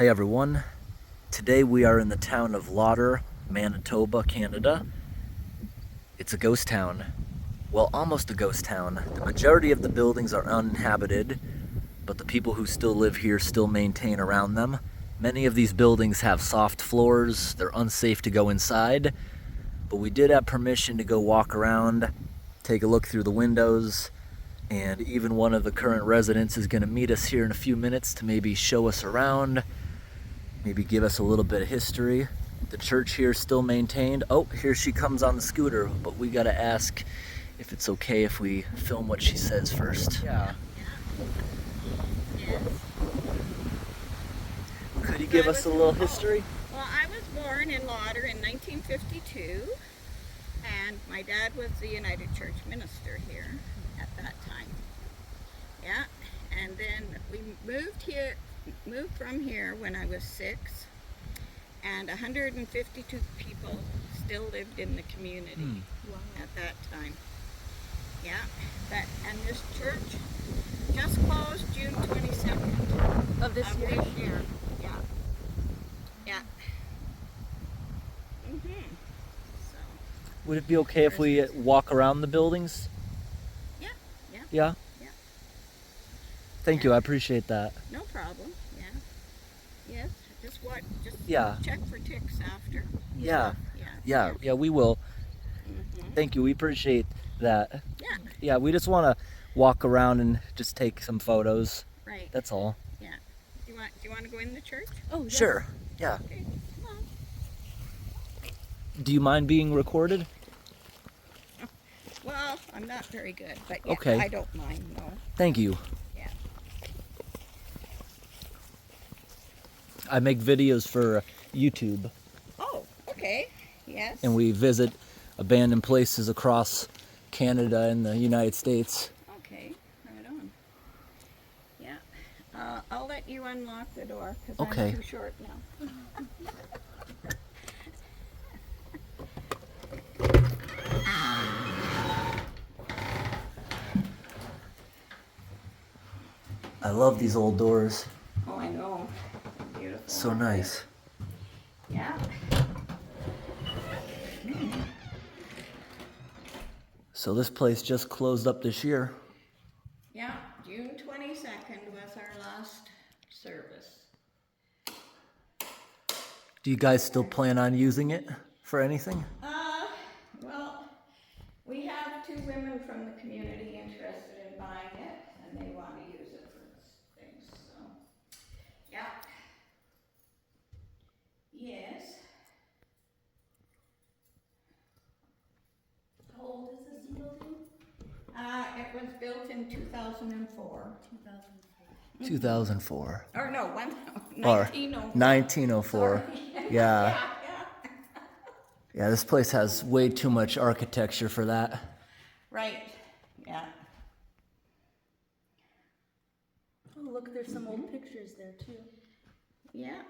Hey everyone, today we are in the town of Lauder, Manitoba, Canada. It's a ghost town. Well, almost a ghost town. The majority of the buildings are uninhabited, but the people who still live here still maintain around them. Many of these buildings have soft floors, they're unsafe to go inside, but we did have permission to go walk around, take a look through the windows, and even one of the current residents is going to meet us here in a few minutes to maybe show us around, maybe give us a little bit of history. The church here is still maintained. Oh, here she comes on the scooter, but we gotta ask if it's okay if we film what she says first. Yeah. Yes. Could you give us a little history? Well, I was born in Lauder in 1952, and my dad was the United Church minister here at that time. Yeah, and then we moved from here when I was 6, and 152 people still lived in the community at that time. Yeah, and this church just closed June 22nd Of this year? Yeah. Yeah. So, Would it be okay if we walk around the buildings? yeah. Yeah? Yeah. Thank you, I appreciate that. No problem. Yeah. Yes. Just Yeah. check for ticks after. Yeah. Yeah. Yeah, we will. Thank you, we appreciate that. Yeah. Yeah, we just want to walk around and just take some photos. Right. That's all. Yeah. Do you want to go in the church? Oh, yes. Sure. Yeah. Okay. Come on. Do you mind being recorded? Well, I'm not very good, but yeah, Okay. I don't mind. No. Thank you. Yeah. I make videos for YouTube, Oh. Okay. Yes. and we visit abandoned places across Canada and the United States. Okay. Right on. Yeah. I'll let you unlock the door because Okay. I'm too short now. I love these old doors. Oh, I know. Beautiful. So nice. Yeah. So this place just closed up this year. Yeah. June 22nd was our last service. Do you guys still plan on using it for anything? Well, we have 2 women from the community interested in buying it, and they want to use it for things, so, yeah. Yes. How old is this building? It was built in 2004. 2004. 2004. Or no, Or 1904. 1904. Sorry. Yeah. Yeah. Yeah, this place has way too much architecture for that. Right, yeah. Oh, look, there's some old pictures there too. Yeah.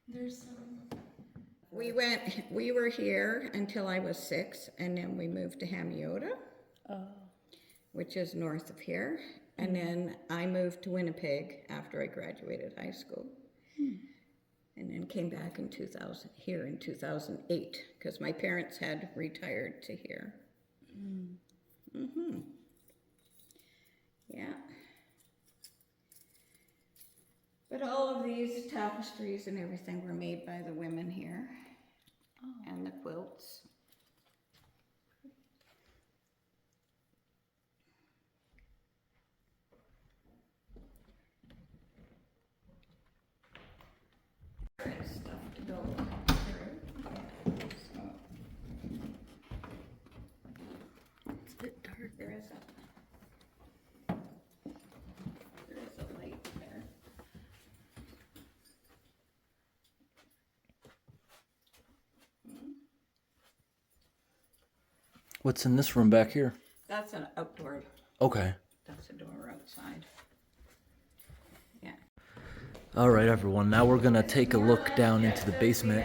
There's some. We were here until I was 6, and then we moved to Hamiota, which is north of here. And then I moved to Winnipeg after I graduated high school. And then came back in 2008, because my parents had retired to here. Yeah. But all of these tapestries and everything were made by the women here. And the quilts. There's stuff to go through. So, It's a bit dark. there is a light there. What's in this room back here? That's an outdoor. Okay. That's a door outside. Yeah. All right, everyone. Now we're gonna take a look down into the basement.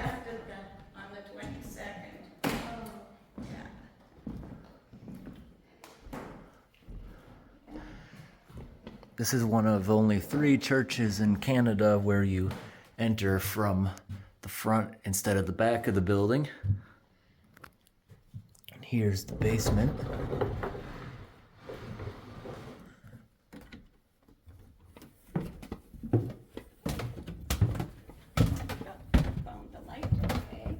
This is one of only 3 churches in Canada where you enter from the front instead of the back of the building. And here's the basement. Found the light, okay.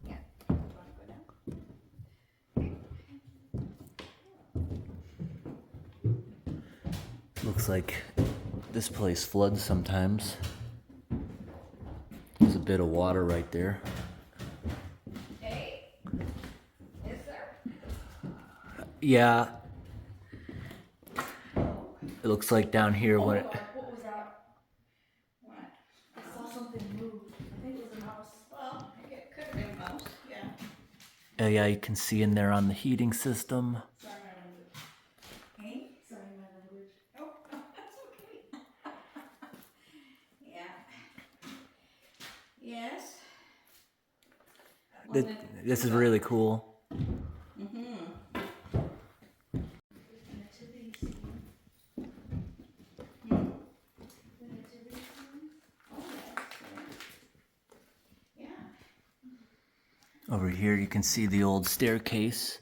Yeah, you wanna go down? Looks like this place floods sometimes. There's a bit of water right there. Hey, is there? Yeah. It looks like down here when it, What was that? What? I saw something move. I think it was a mouse. Well, it could have been a mouse, yeah. yeah, you can see in there on the heating system. Sorry, my language. Hey? Sorry, my language. Oh, that's okay. Yeah. Yes. Th- This is really cool. Mm-hmm. Nativity scene. The nativity scene. Oh, yes. Yeah. Over here you can see the old staircase,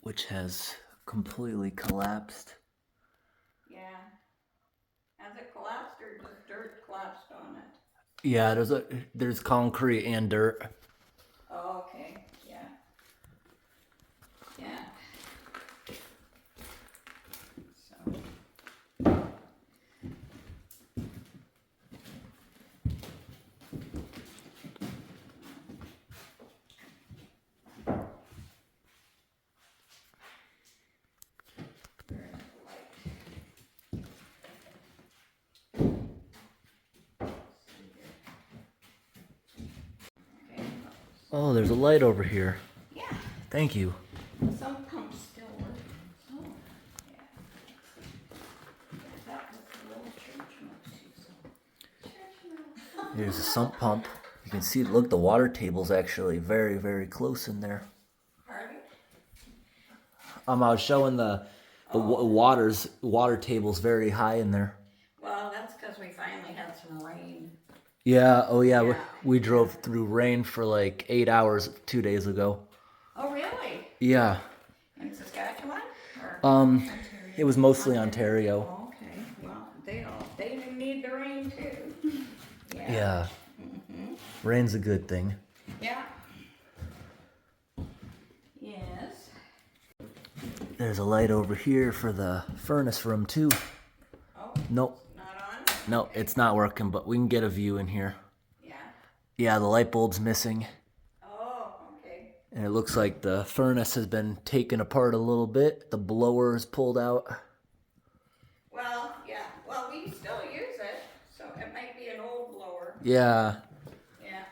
which has completely collapsed. Yeah. Has it collapsed or just dirt collapsed on it? Yeah, there's concrete and dirt. Oh, okay. Yeah. Yeah. So. Oh, there's a light over here. Yeah. Thank you. Some pumps still work. Oh, yeah. Yeah, that was the little church next to. Church mouse. Here's a sump pump. You can see, look, the water table's actually very, very close in there. Pardon? I was showing the water table's very high in there. Well, that's because we finally had some rain. Yeah, oh yeah, Yeah. we drove through rain for like 8 hours 2 days ago. Oh, really? Yeah. In Saskatchewan? Or? It was mostly Ontario. Oh, okay. Well, they need the rain too. Yeah. Rain's a good thing. Yeah. Yes. There's a light over here for the furnace room too. Oh, Nope. not on? No, it's not working, but we can get a view in here. Yeah. Yeah, the light bulb's missing. Oh, okay. And it looks like the furnace has been taken apart a little bit. The blower is pulled out. Well, yeah. Well, we still use it, so it might be an old blower. Yeah. Yeah.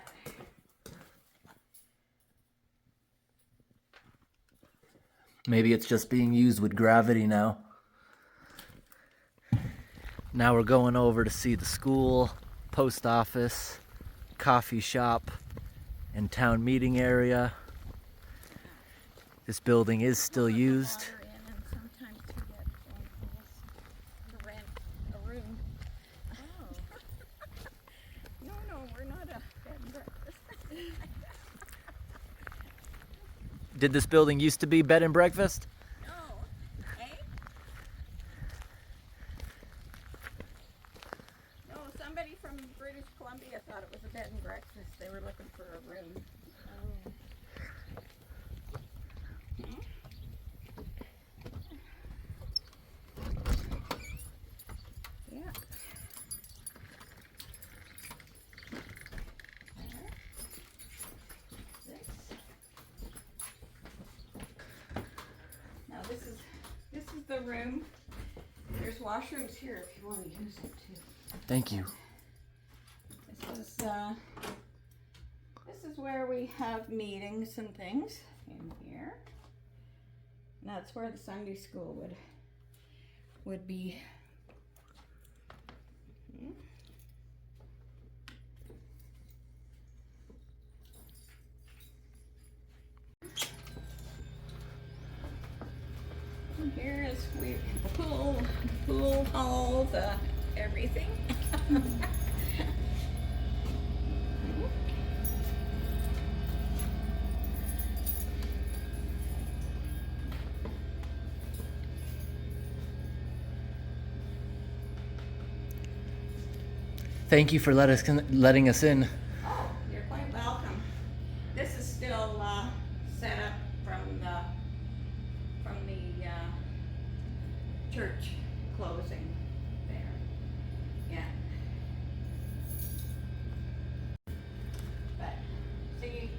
Maybe it's just being used with gravity now. Now we're going over to see the school, post office, coffee shop, and town meeting area. This building is still used. Water in, and sometimes we get phone calls to rent a room. Oh. No, we're not a bed and breakfast. Did this building used to be bed and breakfast? No. Eh? No, somebody from British Columbia thought it was a bed and breakfast. They were looking for a room. Oh. Yeah. Now this is the room. There's washrooms here if you want to use it too. Thank you. This is where we have meetings and things in here. And that's where the Sunday school would be. drill hole, the everything. Thank you for letting us in. Oh, you're quite welcome. This is still set up from the church closing there. Yeah. But see,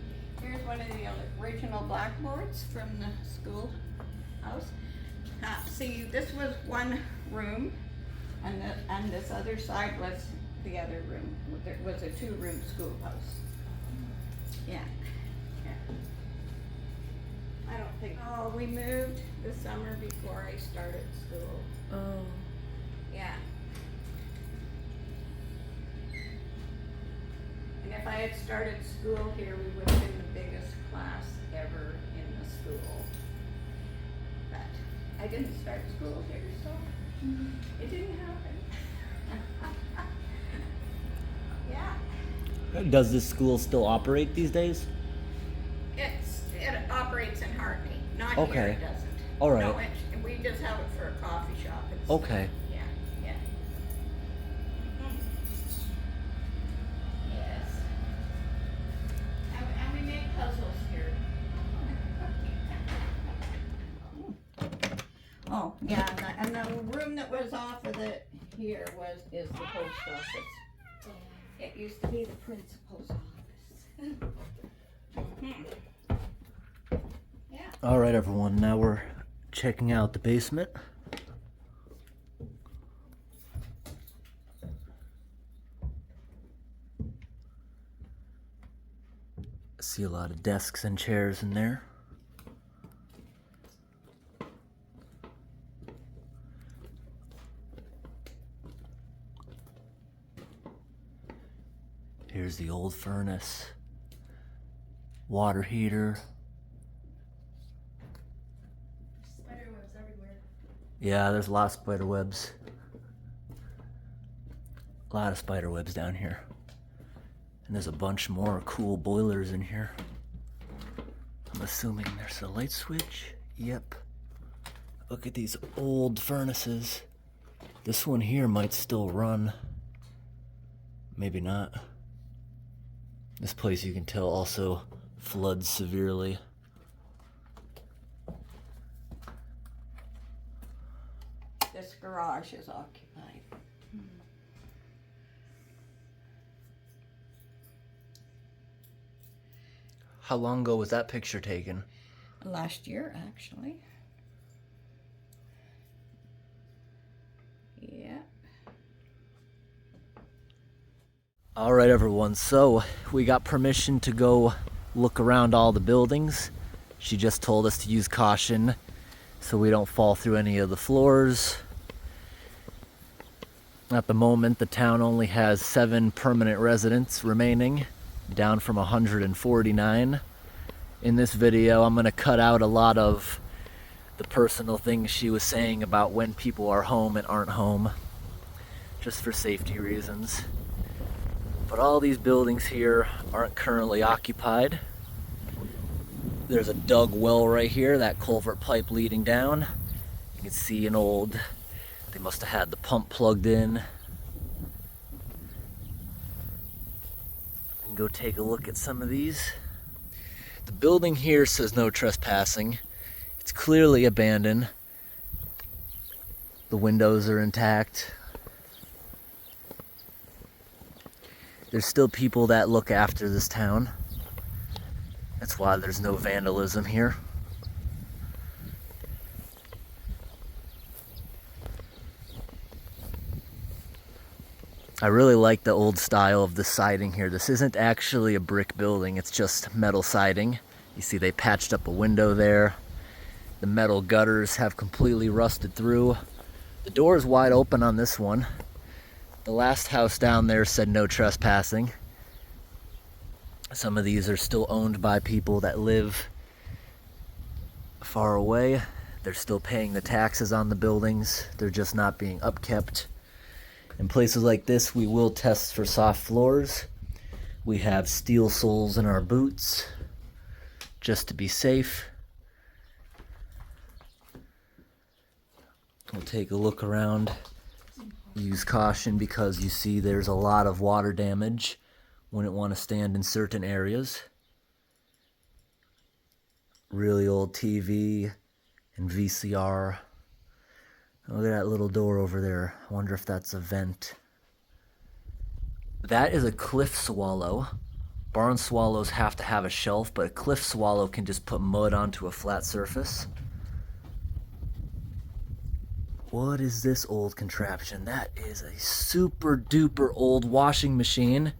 here's one of the original blackboards from the schoolhouse. See, this was one room, and this other side was the other room. There was a 2-room schoolhouse. Yeah. Yeah. I don't think. Oh, we moved this summer before I started school. Oh. Yeah. And if I had started school here, we would have been the biggest class ever in the school. But I didn't start school here, so it didn't happen. Yeah. Does this school still operate these days? It operates in Hartney, not Okay. here. It doesn't. All right. No, we just have it for a coffee shop and stuff. Okay. Yeah, yeah. Yes. And we make puzzles here. Oh, yeah, and the room that was off of it here is the post office. It used to be the principal's office. Yeah. All right, everyone. Now we're checking out the basement. I see a lot of desks and chairs in there. Here's the old furnace, water heater. Spiderwebs everywhere. Yeah, there's a lot of spider webs. A lot of spider webs down here. And there's a bunch more cool boilers in here. I'm assuming there's a light switch. Yep. Look at these old furnaces. This one here might still run. Maybe not. This place, you can tell, also floods severely. This garage is occupied. How long ago was that picture taken? Last year, actually. Yeah. All right, everyone. So we got permission to go look around all the buildings. She just told us to use caution so we don't fall through any of the floors. At the moment, the town only has 7 permanent residents remaining, down from 149. In this video, I'm going to cut out a lot of the personal things she was saying about when people are home and aren't home, just for safety reasons. But all these buildings here aren't currently occupied. There's a dug well right here, that culvert pipe leading down. You can see an old, they must have had the pump plugged in. And go take a look at some of these. The building here says no trespassing. It's clearly abandoned. The windows are intact. There's still people that look after this town. That's why there's no vandalism here. I really like the old style of the siding here. This isn't actually a brick building, it's just metal siding. You see they patched up a window there. The metal gutters have completely rusted through. The door is wide open on this one. The last house down there said no trespassing. Some of these are still owned by people that live far away. They're still paying the taxes on the buildings. They're just not being upkept. In places like this, we will test for soft floors. We have steel soles in our boots just to be safe. We'll take a look around. Use caution because you see there's a lot of water damage. Wouldn't want to stand in certain areas. Really old TV and VCR. Look at that little door over there. I wonder if that's a vent. That is a cliff swallow. Barn swallows have to have a shelf, but a cliff swallow can just put mud onto a flat surface. What is this old contraption? That is a super duper old washing machine.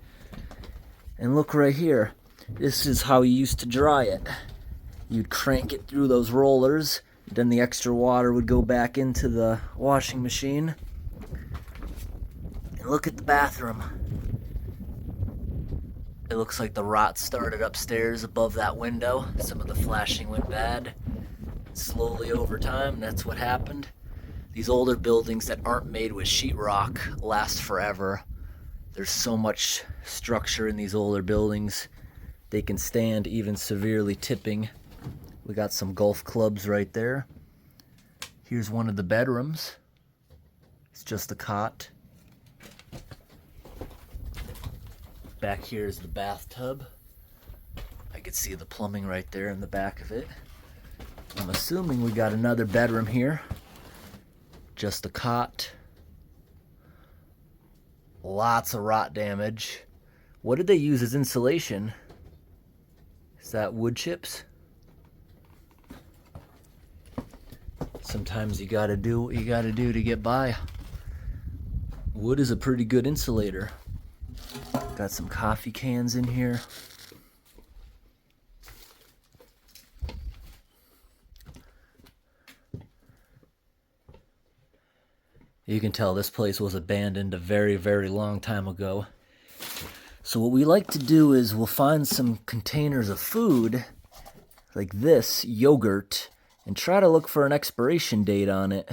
And look right here. This is how you used to dry it. You'd crank it through those rollers, then the extra water would go back into the washing machine. And look at the bathroom. It looks like the rot started upstairs above that window. Some of the flashing went bad. Slowly over time, that's what happened. These older buildings that aren't made with sheetrock last forever. There's so much structure in these older buildings. They can stand even severely tipping. We got some golf clubs right there. Here's one of the bedrooms. It's just a cot. Back here is the bathtub. I could see the plumbing right there in the back of it. I'm assuming we got another bedroom here. Just a cot. Lots of rot damage. What did they use as insulation? Is that wood chips? Sometimes you gotta do what you gotta do to get by. Wood is a pretty good insulator. Got some coffee cans in here. You can tell this place was abandoned a very, very long time ago. So what we like to do is we'll find some containers of food, like this, yogurt, and try to look for an expiration date on it.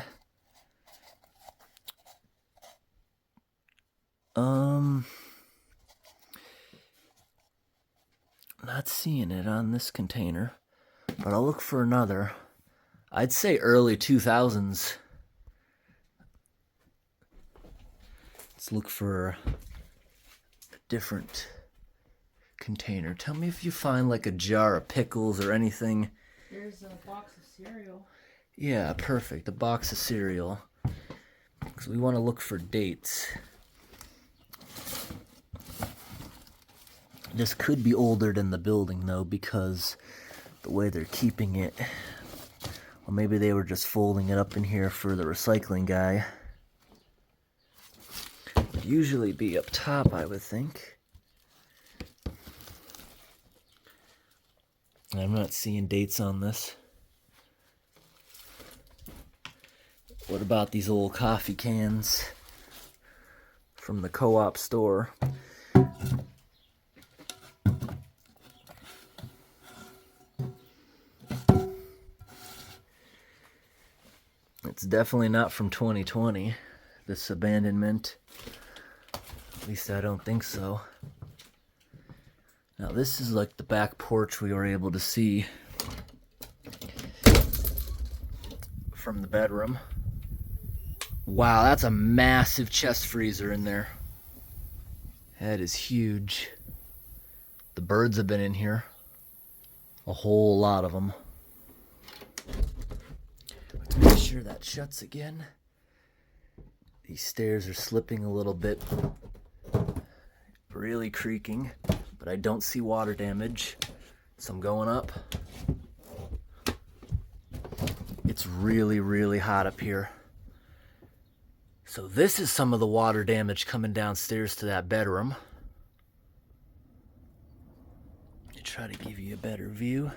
Not seeing it on this container, but I'll look for another. I'd say early 2000s. Let's look for a different container. Tell me if you find like a jar of pickles or anything. There's a box of cereal. Yeah, perfect. A box of cereal. Because we want to look for dates. This could be older than the building though, because the way they're keeping it. Or maybe they were just folding it up in here for the recycling guy. Would usually be up top, I would think. I'm not seeing dates on this. What about these old coffee cans from the co-op store? It's definitely not from 2020, this abandonment. At least I don't think so. Now this is like the back porch we were able to see from the bedroom. Wow, that's a massive chest freezer in there. That is huge. The birds have been in here. A whole lot of them. Let's make sure that shuts again. These stairs are slipping a little bit. Really creaking, but I don't see water damage. So I'm going up. It's really, really hot up here. So this is some of the water damage coming downstairs to that bedroom. Let me try to give you a better view.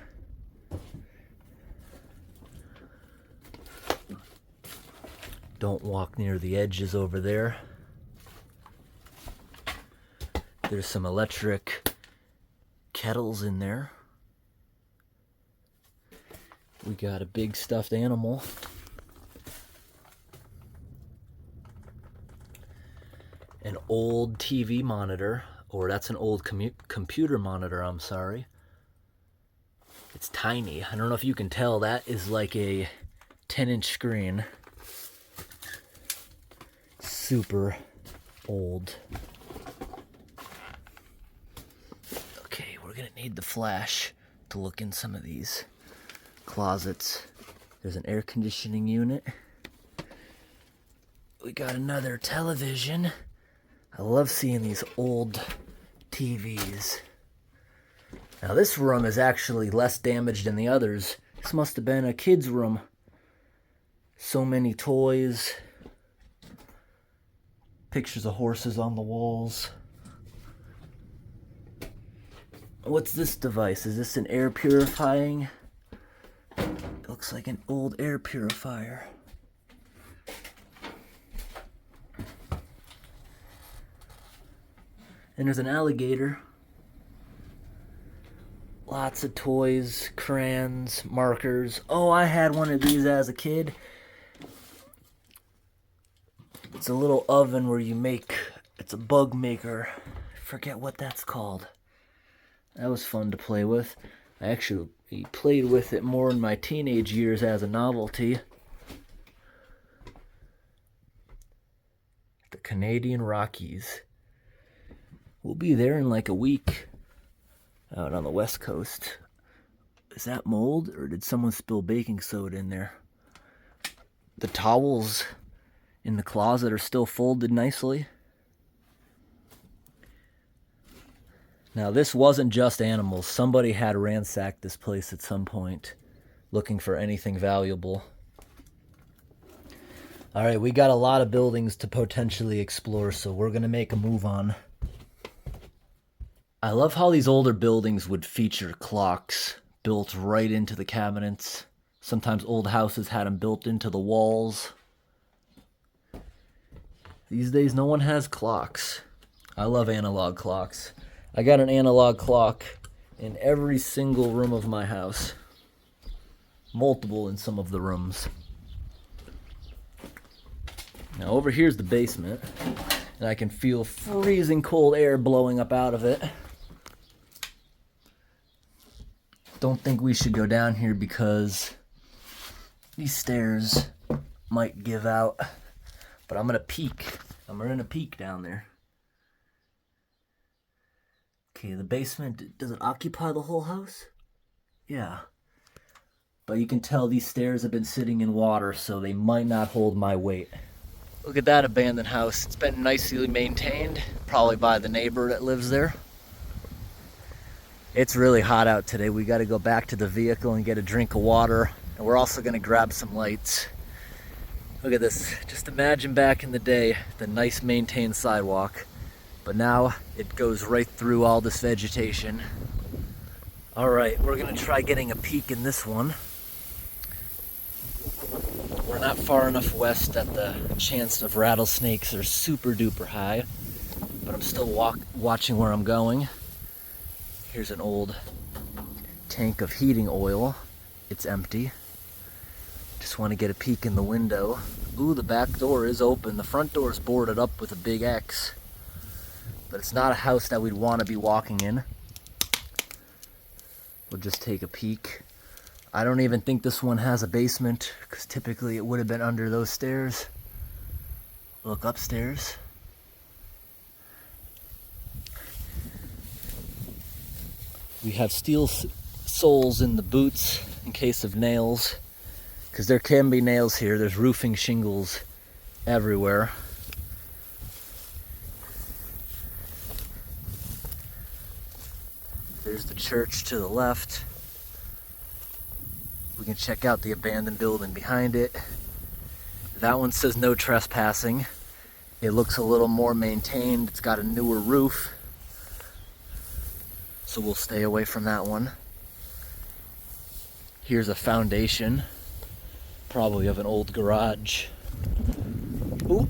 Don't walk near the edges over there. There's some electric kettles in there. We got a big stuffed animal. An old TV monitor, or that's an old computer monitor, I'm sorry. It's tiny. I don't know if you can tell, that is like a 10-inch screen. Super old. Okay, we're gonna need the flash to look in some of these closets. There's an air conditioning unit. We got another television. I love seeing these old TVs. Now this room is actually less damaged than the others. This must have been a kid's room. So many toys. Pictures of horses on the walls. What's this device? Is this an air purifying? It looks like an old air purifier. And there's an alligator. Lots of toys, crayons, markers. Oh, I had one of these as a kid. It's a little oven where you make, it's a bug maker. I forget what that's called. That was fun to play with. I actually played with it more in my teenage years as a novelty. The Canadian Rockies. We'll be there in like a week out on the West Coast. Is that mold, or did someone spill baking soda in there? The towels in the closet are still folded nicely. Now this wasn't just animals. Somebody had ransacked this place at some point looking for anything valuable. All right, we got a lot of buildings to potentially explore, so we're gonna make a move on. I love how these older buildings would feature clocks built right into the cabinets. Sometimes old houses had them built into the walls. These days, no one has clocks. I love analog clocks. I got an analog clock in every single room of my house. Multiple in some of the rooms. Now over here's the basement, and I can feel freezing cold air blowing up out of it. Don't think we should go down here because these stairs might give out, but I'm gonna peek. I'm gonna peek down there. Okay, the basement, does it occupy the whole house? Yeah. But you can tell these stairs have been sitting in water, so they might not hold my weight. Look at that abandoned house. It's been nicely maintained, probably by the neighbor that lives there. It's really hot out today. We got to go back to the vehicle and get a drink of water. And we're also going to grab some lights. Look at this. Just imagine back in the day, the nice maintained sidewalk. But now it goes right through all this vegetation. All right, we're going to try getting a peek in this one. We're not far enough west that the chance of rattlesnakes are super duper high. But I'm still watching where I'm going. Here's an old tank of heating oil. It's empty. Just want to get a peek in the window. Ooh, the back door is open. The front door is boarded up with a big X. But it's not a house that we'd want to be walking in. We'll just take a peek. I don't even think this one has a basement, because typically it would have been under those stairs. Look upstairs. We have steel soles in the boots in case of nails, because there can be nails here. There's roofing shingles everywhere. There's the church to the left. We can check out the abandoned building behind it. That one says no trespassing. It looks a little more maintained. It's got a newer roof. So we'll stay away from that one. Here's a foundation, probably of an old garage. Ooh,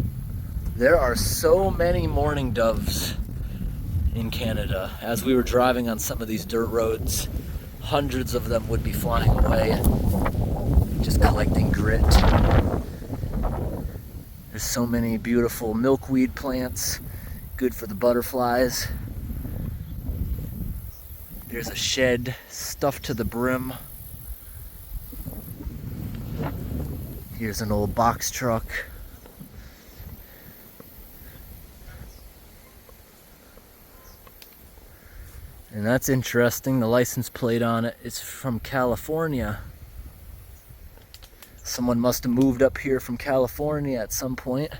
there are so many mourning doves in Canada. As we were driving on some of these dirt roads, hundreds of them would be flying away, just collecting grit. There's so many beautiful milkweed plants, good for the butterflies. There's a shed stuffed to the brim. Here's an old box truck. And that's interesting, the license plate on it is from California. Someone must have moved up here from California at some point.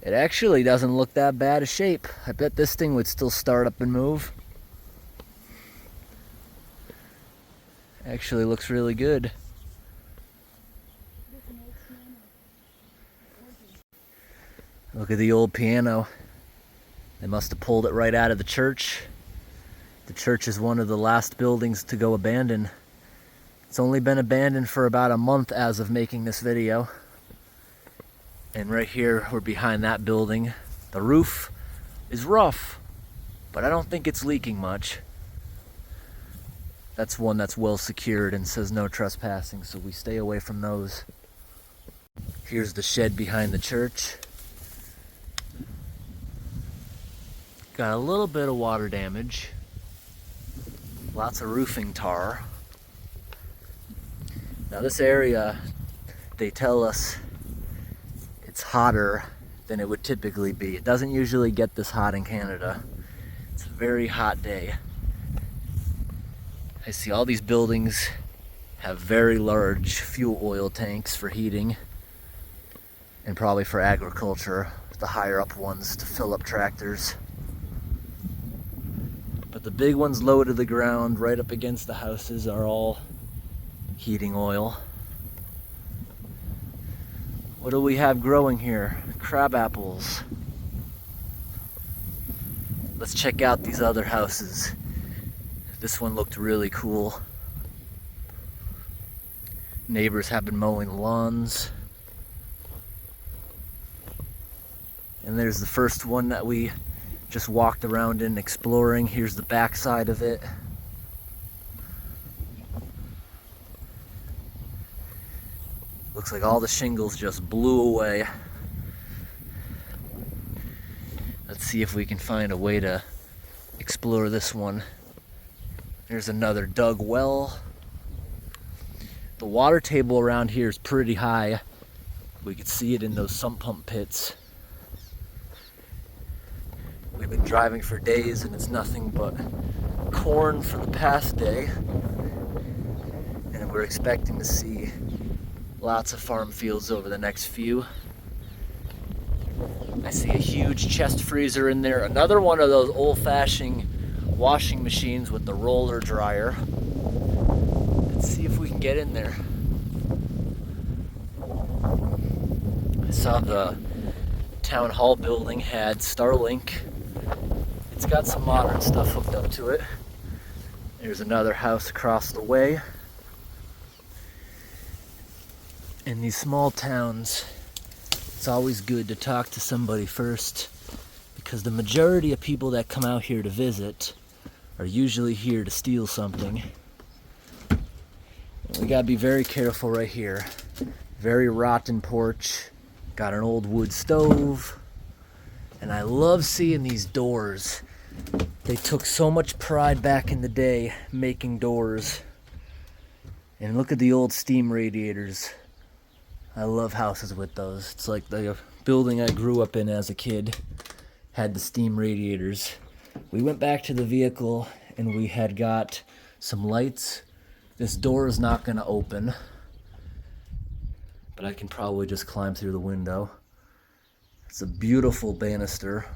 It actually doesn't look that bad a shape. I bet this thing would still start up and move. Actually looks really good. Look at the old piano. They must have pulled it right out of the church. The church is one of the last buildings to go abandoned. It's only been abandoned for about a month as of making this video. And right here, we're behind that building. The roof is rough, but I don't think it's leaking much. That's one that's well secured and says no trespassing, so we stay away from those. Here's the shed behind the church. Got a little bit of water damage. Lots of roofing tar. Now this area, they tell us it's hotter than it would typically be. It doesn't usually get this hot in Canada. It's a very hot day. I see all these buildings have very large fuel oil tanks for heating and probably for agriculture, the higher up ones to fill up tractors. But the big ones low to the ground, right up against the houses, are all heating oil. What do we have growing here? Crab apples. Let's check out these other houses. This one looked really cool. Neighbors have been mowing the lawns. And there's the first one that we just walked around in exploring. Here's the back side of it. Looks like all the shingles just blew away. Let's see if we can find a way to explore this one. There's another dug well. The water table around here is pretty high. We could see it in those sump pump pits. We've been driving for days and it's nothing but corn for the past day. And we're expecting to see lots of farm fields over the next few. I see a huge chest freezer in there. Another one of those old-fashioned washing machines with the roller dryer. Let's see if we can get in there. I saw the town hall building had Starlink. It's got some modern stuff hooked up to it. There's another house across the way. In these small towns, it's always good to talk to somebody first, because the majority of people that come out here to visit are usually here to steal something. And we gotta be very careful right here. Very rotten porch, got an old wood stove, and I love seeing these doors. They took so much pride back in the day making doors. And look at the old steam radiators. I love houses with those. It's like the building I grew up in as a kid had the steam radiators. We went back to the vehicle and we had got some lights. This door is not gonna open, but I can probably just climb through the window. It's a beautiful banister.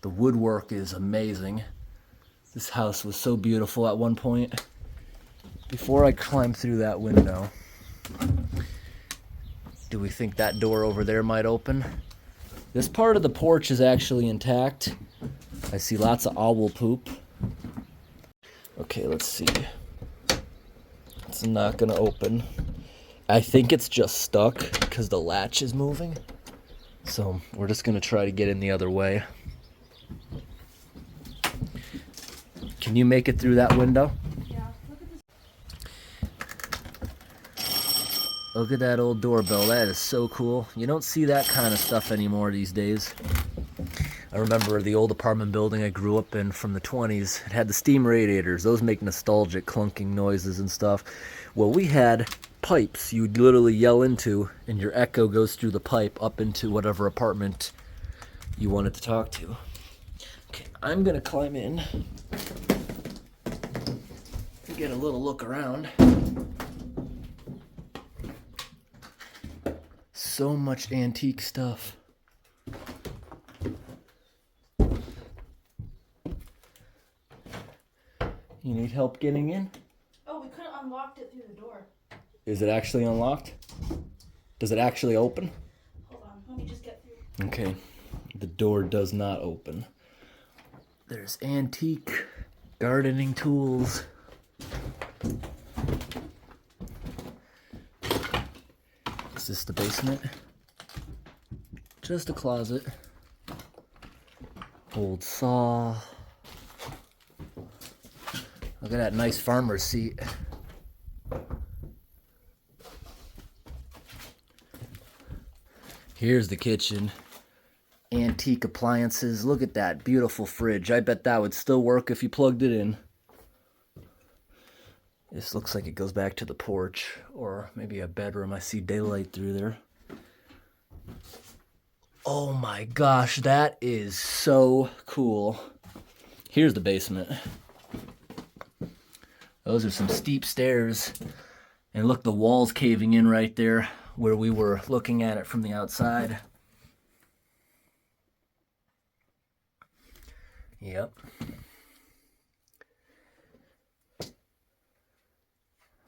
The woodwork is amazing. This house was so beautiful at one point. Before I climb through that window, do we think that door over there might open? This part of the porch is actually intact. I see lots of owl poop. Okay, let's see. It's not gonna open. I think it's just stuck because the latch is moving. So we're just gonna try to get in the other way. Can you make it through that window? Yeah, look at this. Look at that old doorbell. That is so cool. You don't see that kind of stuff anymore these days. I remember the old apartment building I grew up in from the 20s. It had the steam radiators. Those make nostalgic clunking noises and stuff. Well, we had pipes you'd literally yell into, and your echo goes through the pipe up into whatever apartment you wanted to talk to. Okay, I'm gonna climb in and get a little look around. So much antique stuff. You need help getting in? Oh, we could have unlocked it through the door. Is it actually unlocked? Does it actually open? Hold on, let me just get through. Okay, the door does not open. There's antique gardening tools. Is this the basement? Just a closet. Old saw. Look at that nice farmer's seat. Here's the kitchen. Antique appliances. Look at that beautiful fridge. I bet that would still work if you plugged it in. This looks like it goes back to the porch or maybe a bedroom. I see daylight through there. Oh my gosh, that is so cool. Here's the basement. Those are some steep stairs. And look, the wall's caving in right there where we were looking at it from the outside. Yep.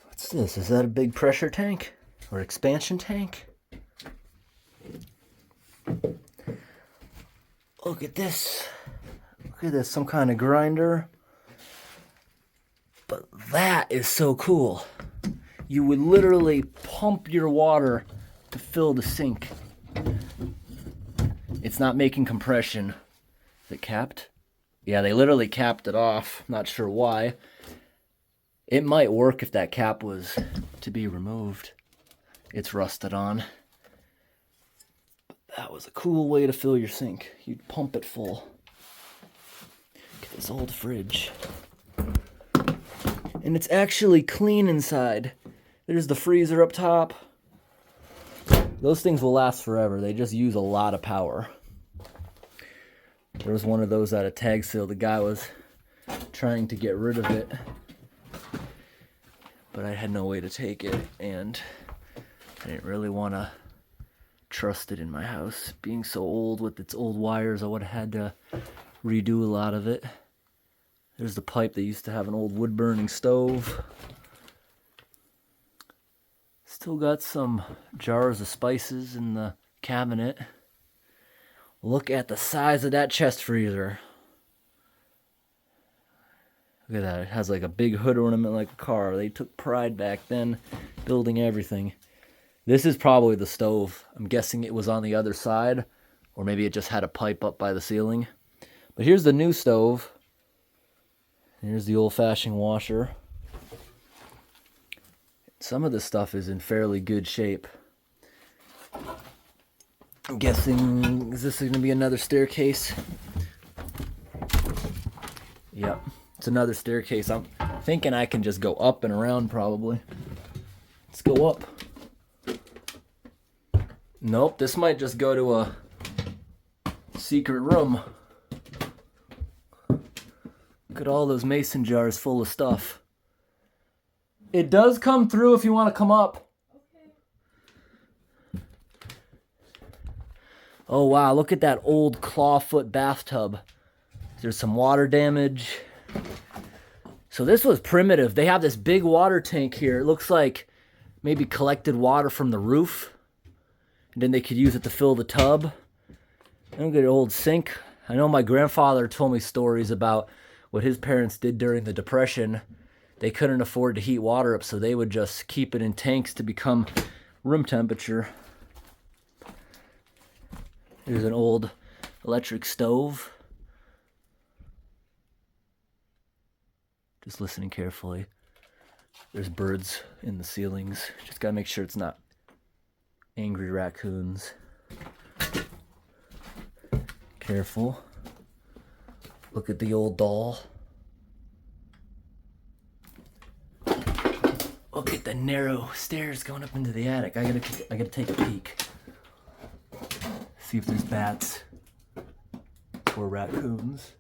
What's this? Is that a big pressure tank or expansion tank? Look at this. Look at this, some kind of grinder. But that is so cool. You would literally pump your water to fill the sink. It's not making compression. Is it capped? Yeah, they literally capped it off. Not sure why. It might work if that cap was to be removed. It's rusted on. But that was a cool way to fill your sink. You'd pump it full. Look at this old fridge. And it's actually clean inside. There's the freezer up top. Those things will last forever. They just use a lot of power. There was one of those at a tag sale. The guy was trying to get rid of it, but I had no way to take it, and I didn't really want to trust it in my house. Being so old with its old wires, I would have had to redo a lot of it. There's the pipe. They used to have an old wood-burning stove. Still got some jars of spices in the cabinet. Look at the size of that chest freezer. Look at that. It has like a big hood ornament like a car. They took pride back then building everything. This is probably the stove. I'm guessing it was on the other side, or maybe it just had a pipe up by the ceiling. But here's the new stove. Here's the old-fashioned washer. Some of this stuff is in fairly good shape. I'm guessing, is this going to be another staircase? Yep, it's another staircase. I'm thinking I can just go up and around probably. Let's go up. Nope, this might just go to a secret room. Look at all those mason jars full of stuff. It does come through if you want to come up. Oh wow, look at that old clawfoot bathtub. There's some water damage. So this was primitive. They have this big water tank here. It looks like maybe collected water from the roof. And then they could use it to fill the tub. And look at an old sink. I know my grandfather told me stories about what his parents did during the Depression. They couldn't afford to heat water up, so they would just keep it in tanks to become room temperature. Here's an old electric stove. Just listening carefully. There's birds in the ceilings. Just gotta make sure it's not angry raccoons. Careful. Look at the old doll. Look at the narrow stairs going up into the attic. I gotta take a peek. See if there's bats or raccoons.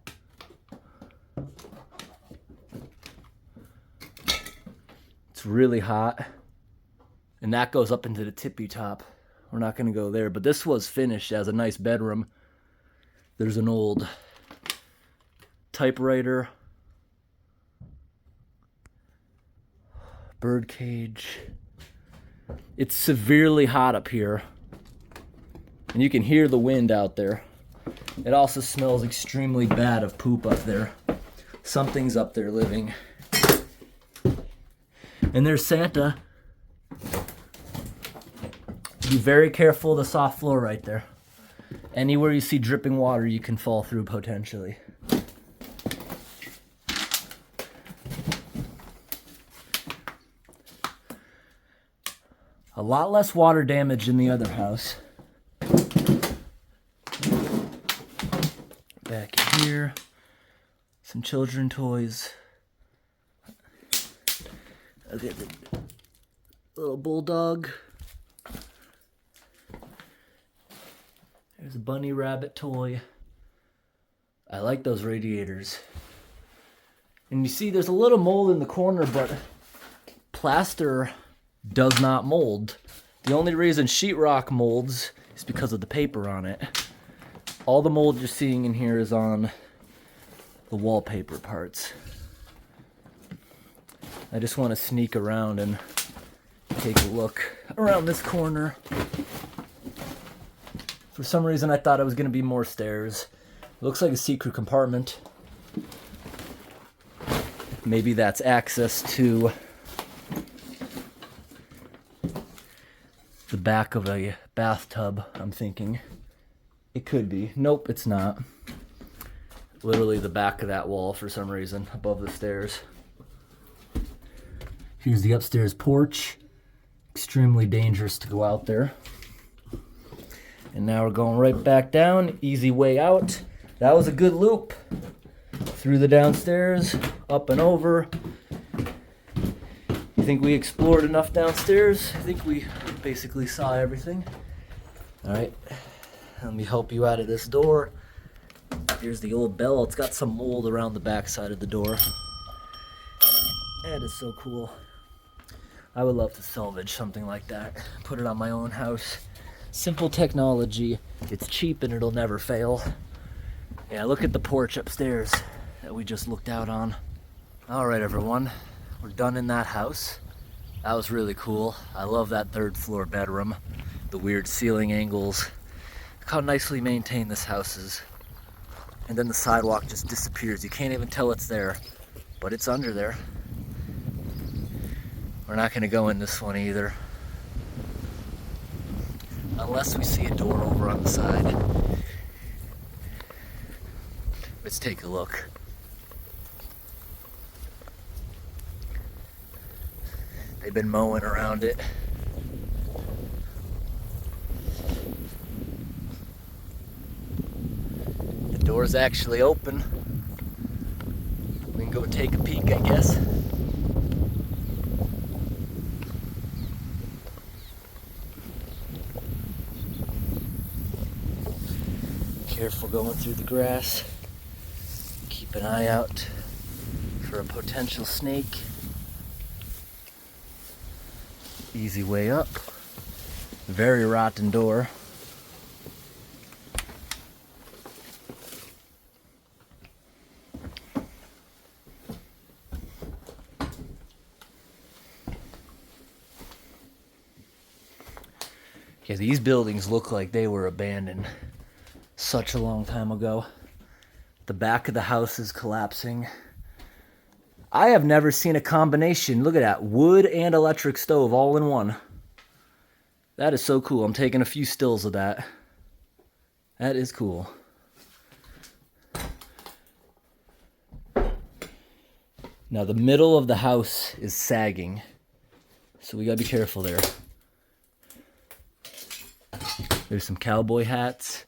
It's really hot. And that goes up into the tippy top. We're not gonna go there, but this was finished as a nice bedroom. There's an old typewriter, bird cage. It's severely hot up here, and you can hear the wind out there. It also smells extremely bad of poop up there. Something's up there living. And there's Santa. Be very careful of the soft floor right there. Anywhere you see dripping water, you can fall through potentially. A lot less water damage in the other house. Back here, some children toys. Look at the little bulldog. There's a bunny rabbit toy. I like those radiators. And you see there's a little mold in the corner, but plaster does not mold. The only reason sheetrock molds is because of the paper on it. All the mold you're seeing in here is on the wallpaper parts. I just want to sneak around and take a look around this corner. For some reason I thought it was going to be more stairs. It looks like a secret compartment. Maybe that's access to the back of a bathtub, I'm thinking. It could be. Nope, it's not. Literally the back of that wall for some reason, above the stairs. Here's the upstairs porch. Extremely dangerous to go out there. And now we're going right back down. Easy way out. That was a good loop. Through the downstairs, up and over. You think we explored enough downstairs? I think we basically saw everything. All right, let me help you out of this door. Here's the old bell. It's got some mold around the back side of the door. That is so cool. I would love to salvage something like that. Put it on my own house. Simple technology. It's cheap and it'll never fail. Yeah, look at the porch upstairs that we just looked out on. All right, everyone. We're done in that house. That was really cool. I love that third floor bedroom. The weird ceiling angles. Look how nicely maintained this house is. And then the sidewalk just disappears. You can't even tell it's there, but it's under there. We're not gonna go in this one either. Unless we see a door over on the side. Let's take a look. They've been mowing around it. The door's actually open. We can go take a peek, I guess. Careful going through the grass. Keep an eye out for a potential snake. Easy way up. Very rotten door. Okay, these buildings look like they were abandoned such a long time ago. The back of the house is collapsing. I have never seen a combination. Look at that. Wood and electric stove all in one. That is so cool. I'm taking a few stills of that. That is cool. Now the middle of the house is sagging, so we gotta be careful there. There's some cowboy hats,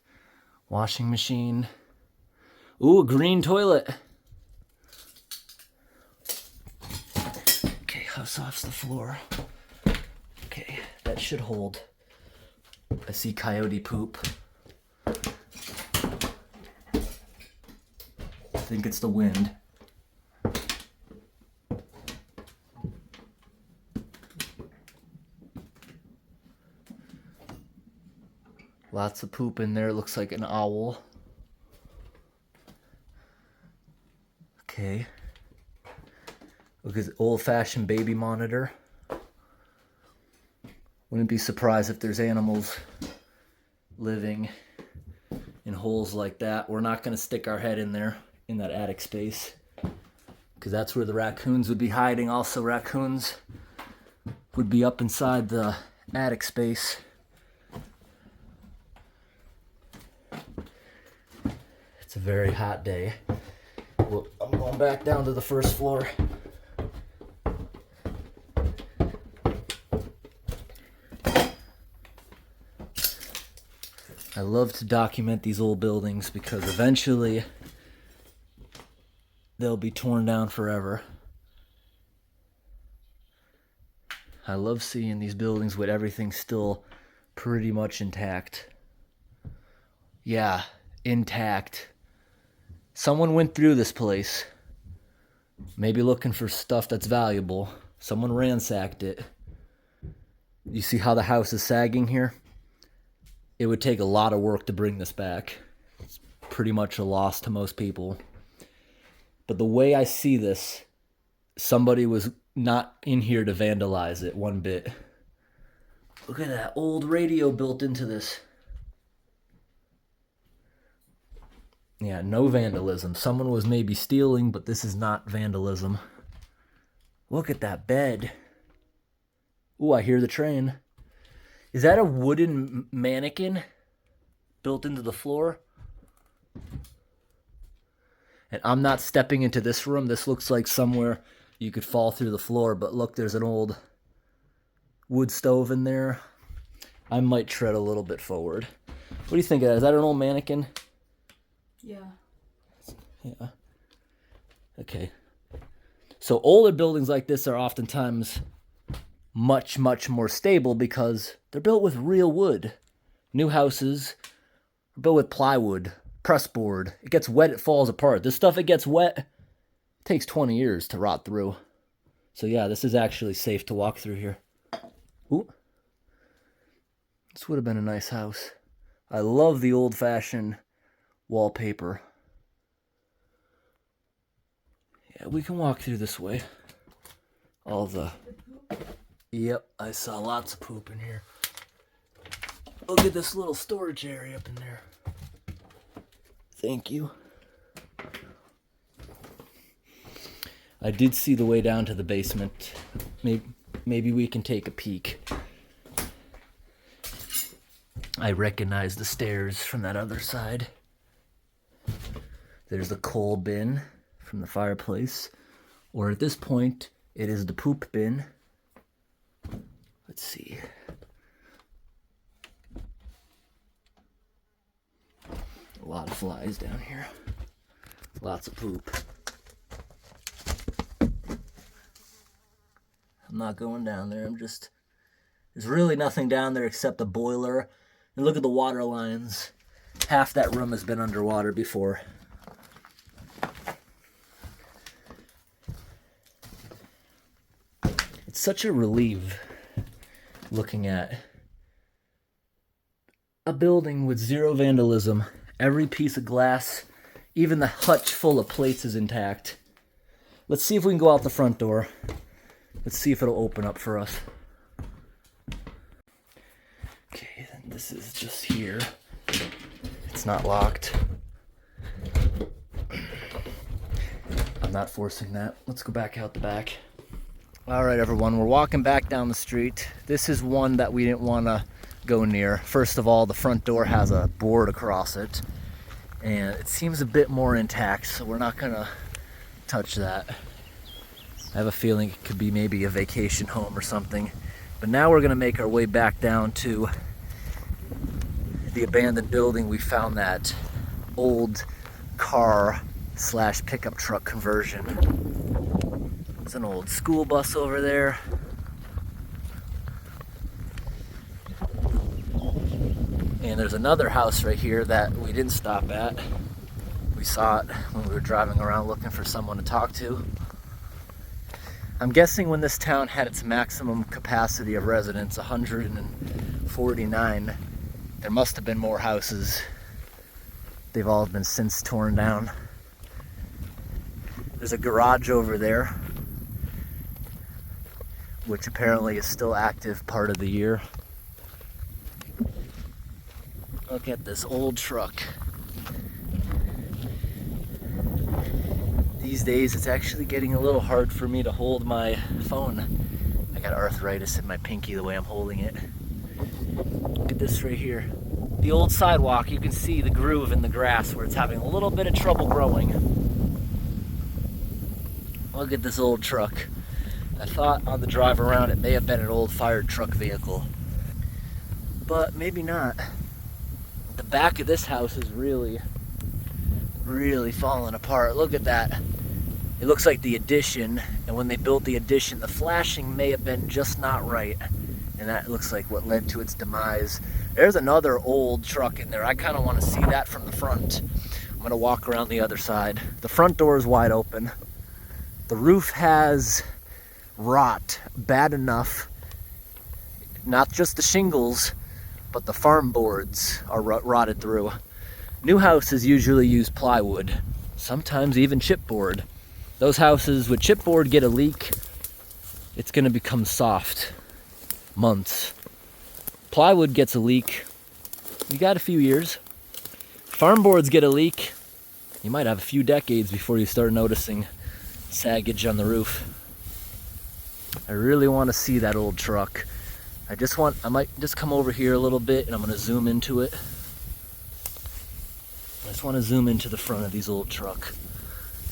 washing machine. Ooh, a green toilet. Okay, how soft's the floor? Okay, that should hold. I see coyote poop. I think it's the wind. Lots of poop in there. Looks like an owl. Okay. Look at the old-fashioned baby monitor. Wouldn't be surprised if there's animals living in holes like that. We're not going to stick our head in there, in that attic space, because that's where the raccoons would be hiding. Also, raccoons would be up inside the attic space. It's a very hot day. Well, I'm going back down to the first floor. I love to document these old buildings because eventually they'll be torn down forever. I love seeing these buildings with everything still pretty much intact. Yeah, intact. Someone went through this place, maybe looking for stuff that's valuable. Someone ransacked it. You see how the house is sagging here? It would take a lot of work to bring this back. It's pretty much a loss to most people. But the way I see this, somebody was not in here to vandalize it one bit. Look at that old radio built into this. Yeah, no vandalism. Someone was maybe stealing, but this is not vandalism. Look at that bed. Ooh, I hear the train. Is that a wooden mannequin built into the floor? And I'm not stepping into this room. This looks like somewhere you could fall through the floor, but look, there's an old wood stove in there. I might tread a little bit forward. What do you think of that? Is that an old mannequin? Yeah. Yeah. Okay. So older buildings like this are oftentimes much, much more stable because they're built with real wood. New houses are built with plywood, press board. It gets wet, it falls apart. This stuff, it gets wet, it takes 20 years to rot through. So yeah, this is actually safe to walk through here. Ooh. This would have been a nice house. I love the old-fashioned wallpaper. Yeah, we can walk through this way. Yep, I saw lots of poop in here. Look at this little storage area up in there. Thank you. I did see the way down to the basement. Maybe we can take a peek. I recognize the stairs from that other side. There's the coal bin from the fireplace. Or at this point, it is the poop bin. Let's see. A lot of flies down here. Lots of poop. I'm not going down there. There's really nothing down there except the boiler. And look at the water lines. Half that room has been underwater before. It's such a relief looking at a building with zero vandalism. Every piece of glass, even the hutch full of plates is intact. Let's see if we can go out the front door. Let's see if it'll open up for us. Okay, then this is just here. It's not locked. I'm not forcing that. Let's go back out the back. All right, everyone, we're walking back down the street. This is one that we didn't want to go near. First of all, the front door has a board across it, and it seems a bit more intact, so we're not gonna touch that. I have a feeling it could be maybe a vacation home or something. But now we're gonna make our way back down to the abandoned building. We found that old car slash pickup truck conversion. It's an old school bus over there. And there's another house right here that we didn't stop at. We saw it when we were driving around looking for someone to talk to. I'm guessing when this town had its maximum capacity of residents, 149, there must have been more houses. They've all been since torn down. There's a garage over there, which apparently is still active part of the year. Look at this old truck. These days it's actually getting a little hard for me to hold my phone. I got arthritis in my pinky the way I'm holding it. Look at this right here. The old sidewalk, you can see the groove in the grass where it's having a little bit of trouble growing. Look at this old truck. I thought on the drive around it may have been an old fire truck vehicle, but maybe not. The back of this house is really falling apart. Look at that. It looks like the addition, and when they built the addition, the flashing may have been just not right, and that looks like what led to its demise. There's another old truck in there. I kind of want to see that from the front. I'm going to walk around the other side. The front door is wide open. The roof has rot bad enough. Not just the shingles, but the farm boards are rotted through. New houses usually use plywood, sometimes even chipboard. Those houses with chipboard get a leak, it's going to become soft. Months. Plywood gets a leak, you got a few years. Farm boards get a leak, you might have a few decades before you start noticing saggage on the roof. I really want to see that old truck. I might just come over here a little bit and I'm going to zoom into it. I just want to zoom into the front of these old truck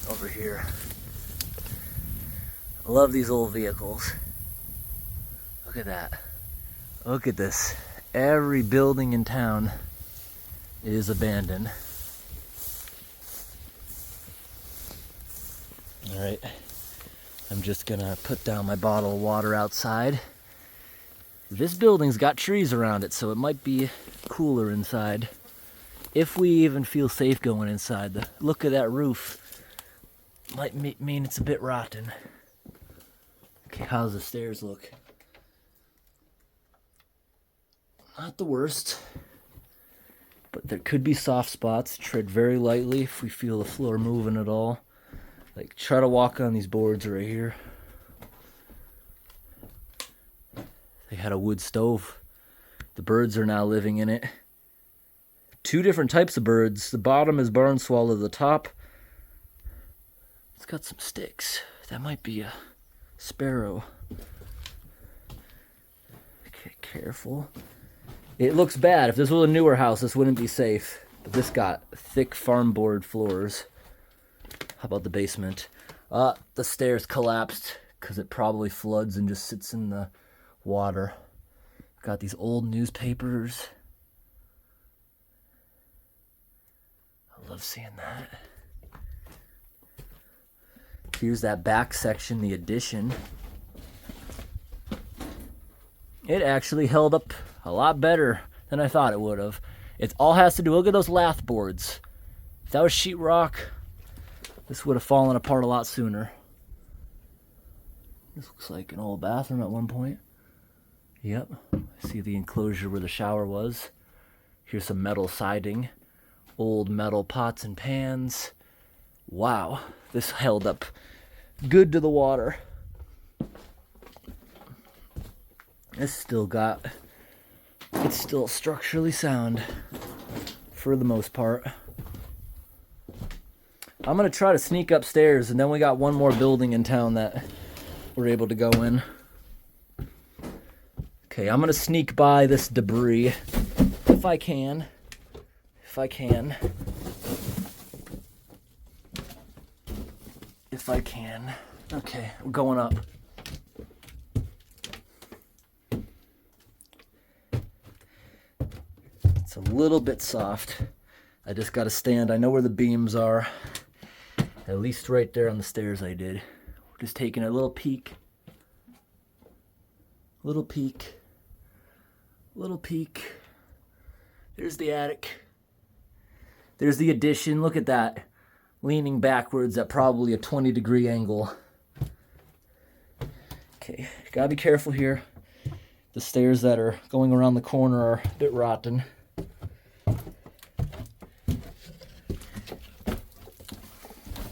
over here. I love these old vehicles. Look at that. Look at this. Every building in town is abandoned. All right. I'm just gonna put down my bottle of water outside. This building's got trees around it, so it might be cooler inside. If we even feel safe going inside. The look of that roof might mean it's a bit rotten. Okay, how's the stairs look? Not the worst, but there could be soft spots. Tread very lightly if we feel the floor moving at all. Like, try to walk on these boards right here. They had a wood stove. The birds are now living in it. Two different types of birds. The bottom is barn swallow. The top, it's got some sticks. That might be a sparrow. Okay, careful. It looks bad. If this was a newer house, this wouldn't be safe. But this got thick farm board floors. How about the basement? The stairs collapsed because it probably floods and just sits in the water. Got these old newspapers. I love seeing that. Here's that back section, the addition. It actually held up a lot better than I thought it would have. It all has to do, look at those lath boards. If that was sheetrock, this would have fallen apart a lot sooner. This looks like an old bathroom at one point. Yep, I see the enclosure where the shower was. Here's some metal siding, old metal pots and pans. Wow, this held up good to the water. It's still structurally sound for the most part. I'm gonna try to sneak upstairs, and then we got one more building in town that we're able to go in. Okay, I'm gonna sneak by this debris if I can. If I can. Okay, we're going up. It's a little bit soft. I just got to stand. I know where the beams are. At least right there on the stairs I did. We're just taking a little peek. Little peek. Little peek. There's the attic. There's the addition. Look at that. Leaning backwards at probably a 20-degree angle. Okay, gotta be careful here. The stairs that are going around the corner are a bit rotten.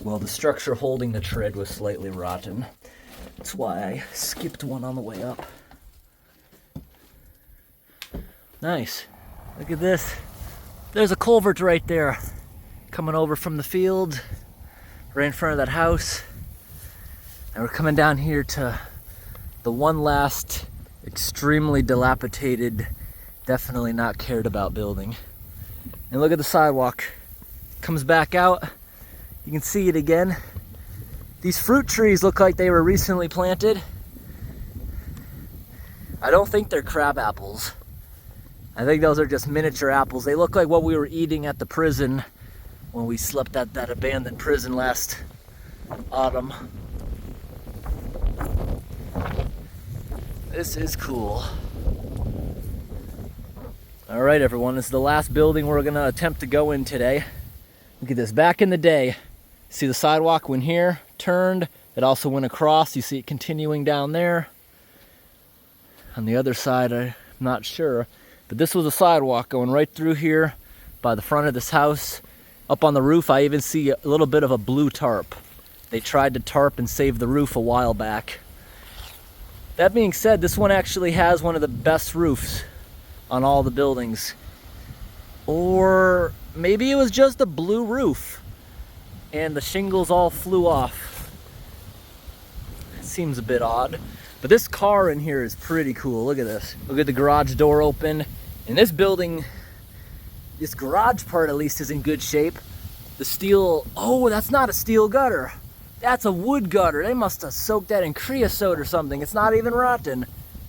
Well, the structure holding the tread was slightly rotten. That's why I skipped one on the way up. Nice. Look at this. There's a culvert right there. Coming over from the field, right in front of that house. And we're coming down here to the one last extremely dilapidated, definitely not cared about building. And look at the sidewalk. Comes back out. You can see it again. These fruit trees look like they were recently planted. I don't think they're crab apples. I think those are just miniature apples. They look like what we were eating at the prison when we slept at that abandoned prison last autumn. This is cool. All right, everyone, this is the last building we're gonna attempt to go in today. Look at this, back in the day, see the sidewalk went here, turned, it also went across, you see it continuing down there. On the other side, I'm not sure, but this was a sidewalk going right through here by the front of this house. Up on the roof, I even see a little bit of a blue tarp. They tried to tarp and save the roof a while back. That being said, this one actually has one of the best roofs on all the buildings. Or maybe it was just a blue roof and the shingles all flew off. It seems a bit odd. But this car in here is pretty cool. Look at this. Look at the garage door open. And this building, this garage part at least is in good shape. The steel, oh, that's not a steel gutter. That's a wood gutter. They must have soaked that in creosote or something. It's not even rotten.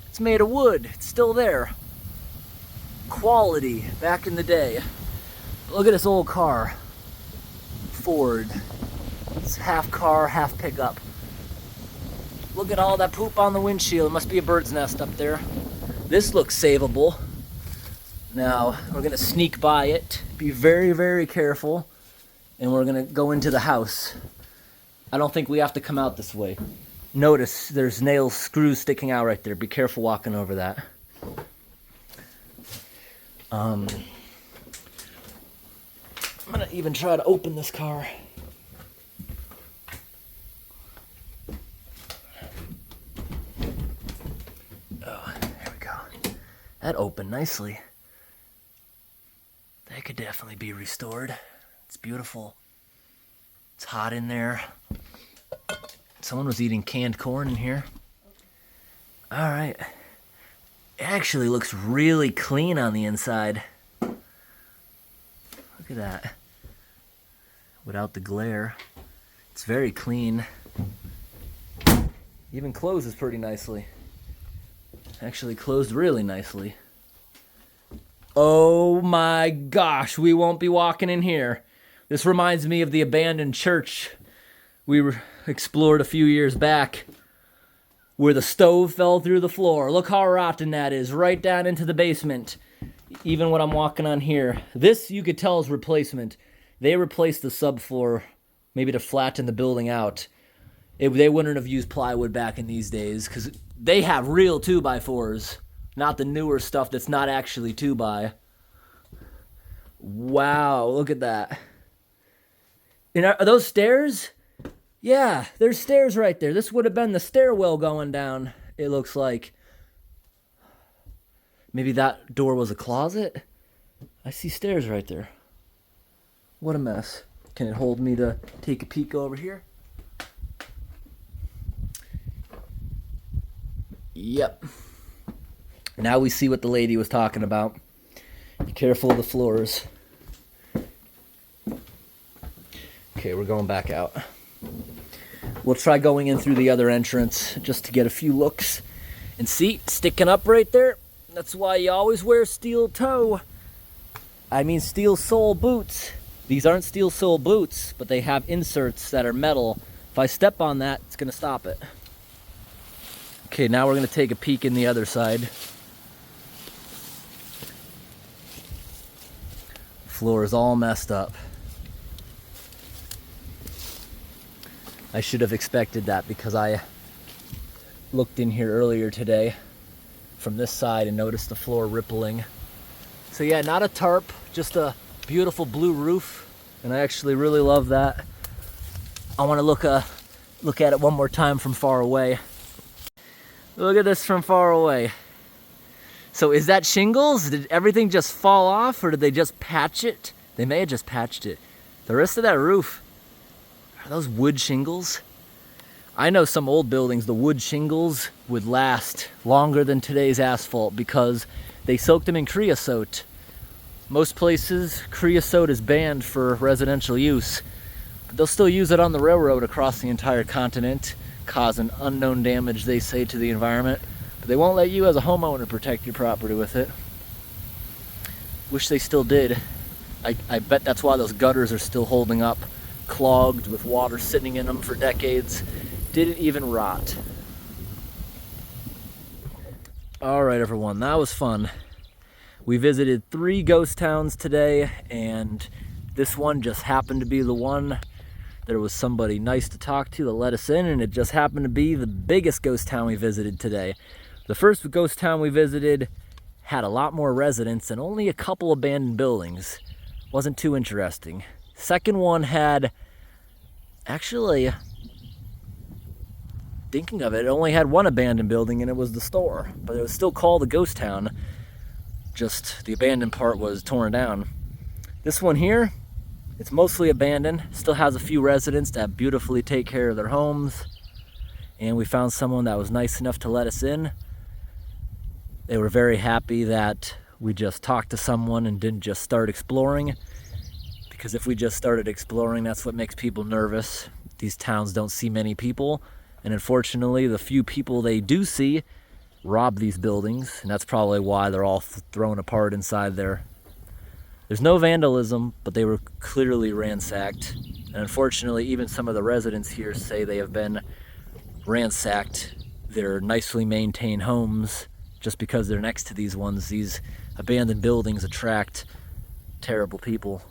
It's made of wood. It's still there. Quality back in the day. Look at this old car. Ford. It's half car, half pickup. Look at all that poop on the windshield. It must be a bird's nest up there. This looks savable. Now, we're gonna sneak by it. Be very, very careful. And we're gonna go into the house. I don't think we have to come out this way. Notice there's nail screws sticking out right there. Be careful walking over that. I'm gonna even try to open this car. Oh, there we go. That opened nicely. That could definitely be restored. It's beautiful. It's hot in there. Someone was eating canned corn in here. All right. It actually looks really clean on the inside. Look at that. Without the glare. It's very clean. Even closes pretty nicely. Actually closed really nicely. Oh my gosh, we won't be walking in here. This reminds me of the abandoned church we explored a few years back, where the stove fell through the floor. Look how rotten that is, right down into the basement. Even when I'm walking on here. This, you could tell, is replacement. They replaced the subfloor, maybe to flatten the building out. They wouldn't have used plywood back in these days, because they have real 2x4s, not the newer stuff that's not actually 2x. Wow, look at that. And are those stairs? Yeah, there's stairs right there. This would have been the stairwell going down, it looks like. Maybe that door was a closet? I see stairs right there. What a mess. Can it hold me to take a peek over here? Yep. Now we see what the lady was talking about. Be careful of the floors. Okay, we're going back out. We'll try going in through the other entrance just to get a few looks. And see, sticking up right there, that's why you always wear steel toe. I mean steel sole boots. These aren't steel sole boots, but they have inserts that are metal. If I step on that, it's gonna stop it. Okay, now we're gonna take a peek in the other side. Floor is all messed up. I should have expected that because I looked in here earlier today from this side and noticed the floor rippling. So yeah, not a tarp, just a beautiful blue roof, and I actually really love that. I want to look at it one more time from far away. Look at this from far away. So is that shingles? Did everything just fall off, or did they just patch it? They may have just patched it. The rest of that roof, are those wood shingles? I know some old buildings, the wood shingles would last longer than today's asphalt because they soaked them in creosote. Most places, creosote is banned for residential use, but they'll still use it on the railroad across the entire continent, causing unknown damage, they say, to the environment. But they won't let you as a homeowner protect your property with it. Wish they still did. I bet that's why those gutters are still holding up, clogged with water sitting in them for decades. Didn't even rot. All right, everyone, that was fun. We visited 3 ghost towns today, and this one just happened to be the one. There was somebody nice to talk to that let us in, and it just happened to be the biggest ghost town we visited today. The first ghost town we visited had a lot more residents and only a couple abandoned buildings. Wasn't too interesting. Second one had, actually, thinking of it, it only had one abandoned building, and it was the store. But it was still called a ghost town. Just the abandoned part was torn down. This one here, it's mostly abandoned. Still has a few residents that beautifully take care of their homes. And we found someone that was nice enough to let us in. They were very happy that we just talked to someone and didn't just start exploring. Because if we just started exploring, that's what makes people nervous. These towns don't see many people. And unfortunately, the few people they do see rob these buildings. And that's probably why they're all thrown apart inside there. There's no vandalism, but they were clearly ransacked. And unfortunately, even some of the residents here say they have been ransacked. Their nicely maintained homes, just because they're next to these ones. These abandoned buildings attract terrible people.